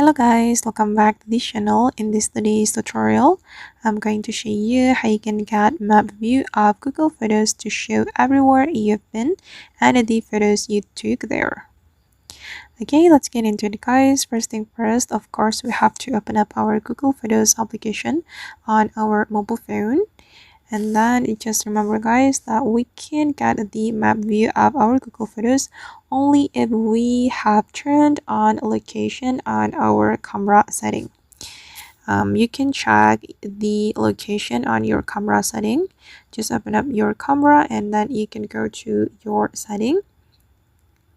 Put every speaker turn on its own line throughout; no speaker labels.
Hello guys, welcome back to this channel. In this today's tutorial, I'm going to show you how you can get map view of Google Photos to show everywhere you've been and the photos you took there. Okay, let's get into it guys. First thing first, of course, we have to open up our Google Photos application on our mobile phone. And then just remember guys that we can get the map view of our Google Photos only if we have turned on location on our camera setting. You can check the location on your camera setting. Just open up your camera and then you can go to your setting.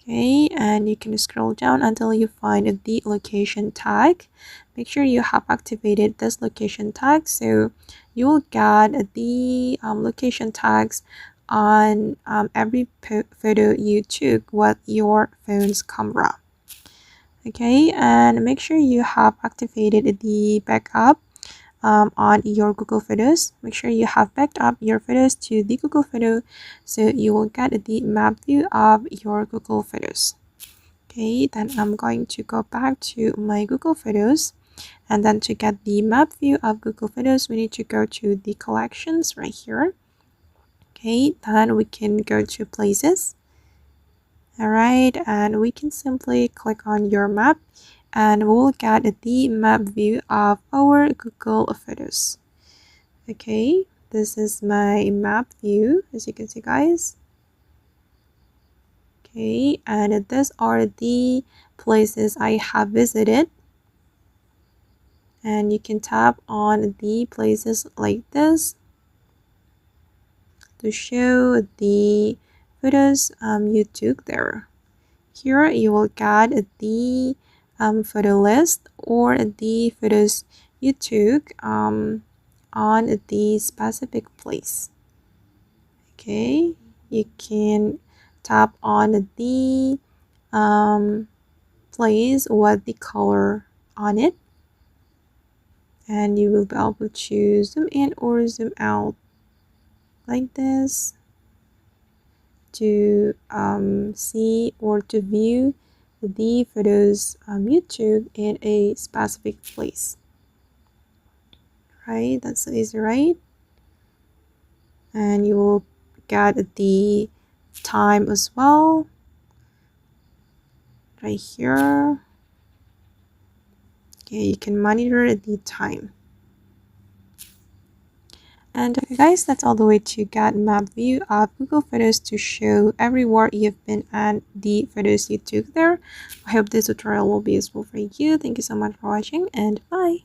Okay, and you can scroll down until you find the location tag. Make sure you have activated this location tag so you will get the location tags on every photo you took with your phone's camera. Okay, and make sure you have activated the backup on your Google Photos. Make sure you have backed up your photos to the Google Photo so you will get the map view of your Google Photos. Okay, then I'm going to go back to my Google Photos, and then to get the map view of Google Photos we need to go to the collections right here. Okay, then we can go to places. Alright, and we can simply click on your map and we'll get the map view of our Google Photos. Okay, this is my map view as you can see guys. Okay, and these are the places I have visited, and you can tap on the places like this to show the photos you took there. Here you will get the photo list or the photos you took on the specific place. Okay, you can tap on the place with the color on it, and you will be able to zoom in or zoom out like this to see or to view the photos you took in a specific place. Right, that's so easy, right? And you will get the time as well right here. Okay, you can monitor the time. And guys, that's all the way to get map view of Google Photos to show everywhere you've been and the photos you took there. I hope this tutorial will be useful for you. Thank you so much for watching and bye.